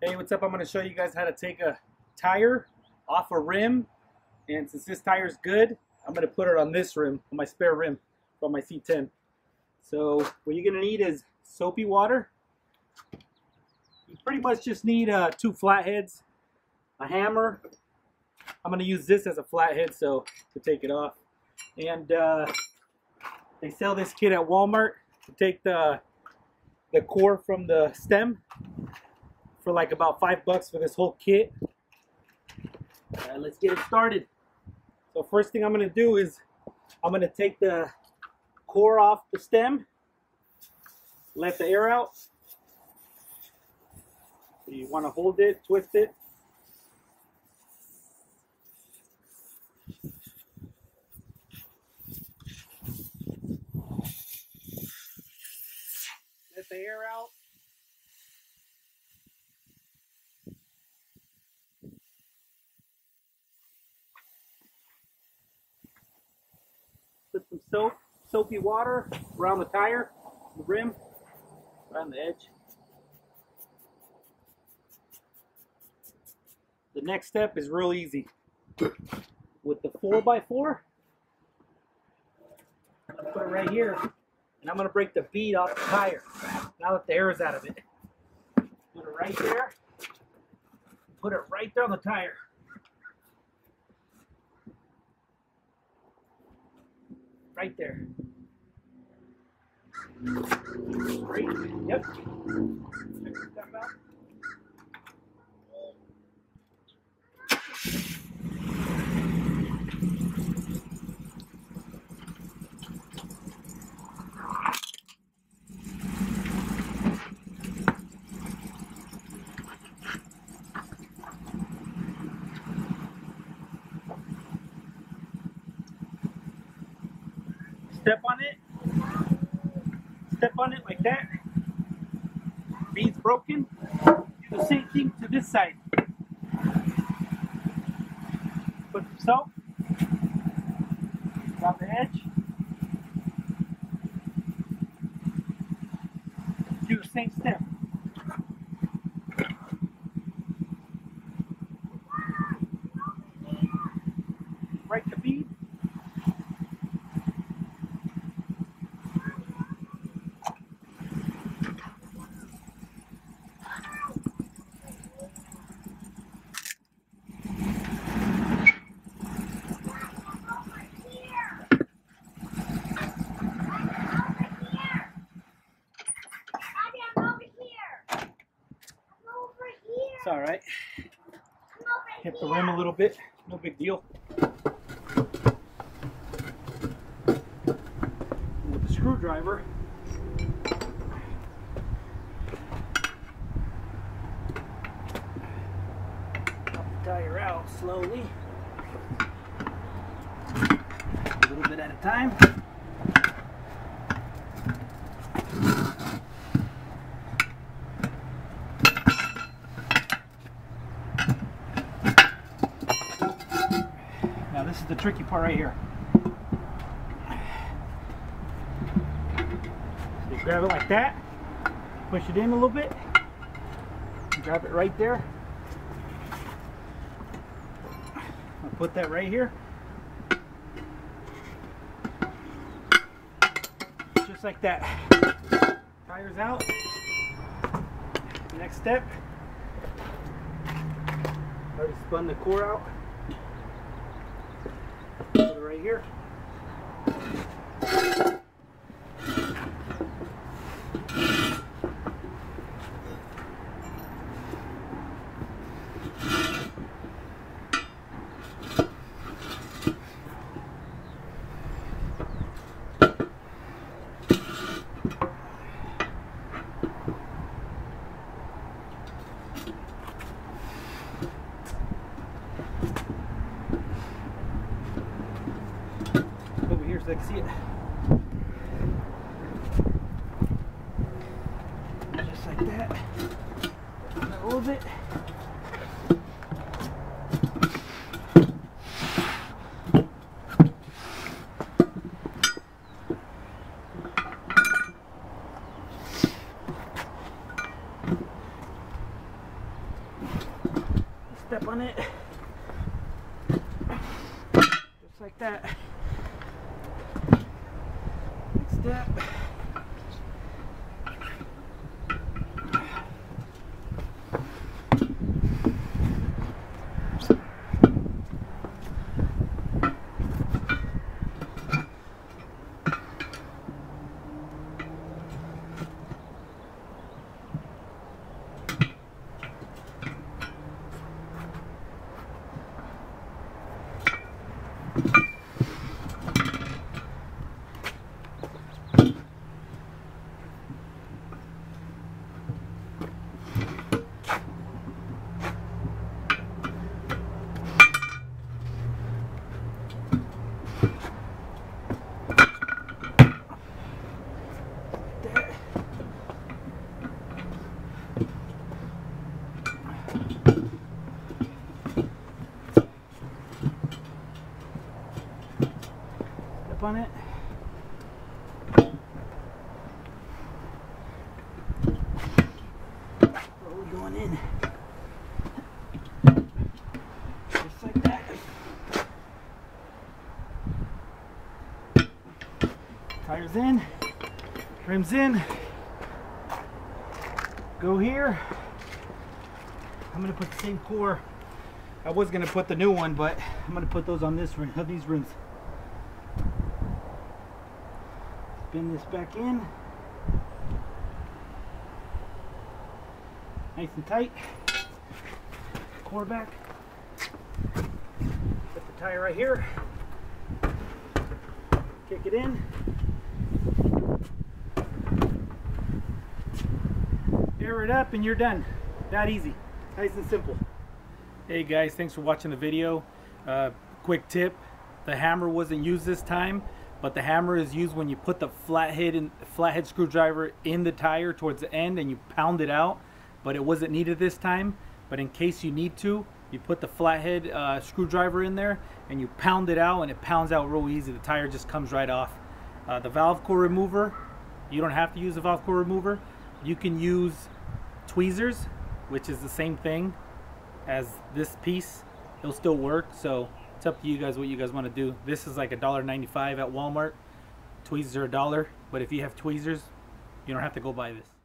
Hey, what's up? I'm going to show you guys how to take a tire off a rim, and since this tire is good, I'm going to put it on this rim, on my spare rim from my C10. So what you're going to need is soapy water. You pretty much just need 2 flatheads, a hammer. I'm going to use this as a flathead so to take it off. And they sell this kit at Walmart to take the core from the stem for like about $5 for this whole kit. Let's get it started. So first thing I'm going to do is I'm going to take the core off the stem, let the air out. So you want to hold it, twist it. Let the air out. Put some soapy water around the tire, the rim, around the edge. The next step is real easy. With the 4x4, I'm gonna put it right here, and I'm gonna break the bead off the tire. Now that the air is out of it, put it right there. Put it right there on the tire. Right there. Straight. Yep. Check this stuff out. Step on it like that. Bead's broken. Do the same thing to this side. Put some soap around the edge. Do the same step. Break the bead. It's all right. Hit the rim a little bit. No big deal. With the screwdriver, pop the tire out slowly, a little bit at a time. Now this is the tricky part right here. So you grab it like that, push it in a little bit, grab it right there. I'll put that right here. Just like that. Tire's out. Next step. Already spun the core out. Put it right here. Over here so I can see it. Just like that. A little bit. step on it. Just like that. Next step. Step on it. Slowly going in. Just like that. Tires in. Rims in. Go here. I'm gonna put the same core. I was gonna put the new one, but I'm gonna put those on this rim, these rims. Spin this back in. Nice and tight. Core back. Put the tire right here. Kick it in. Air it up and you're done. That easy. Nice and simple. Hey guys, thanks for watching the video. Quick tip, the hammer wasn't used this time, but the hammer is used when you put the flathead screwdriver in the tire towards the end and you pound it out, but it wasn't needed this time. But in case you need to, you put the flathead screwdriver in there and you pound it out, and it pounds out real easy. The tire just comes right off. The valve core remover, you don't have to use a valve core remover. You can use tweezers, which is the same thing as this piece. It'll still work, so it's up to you guys what you guys want to do. This is like $1.95 at Walmart. Tweezers are $1, but if you have tweezers, you don't have to go buy this.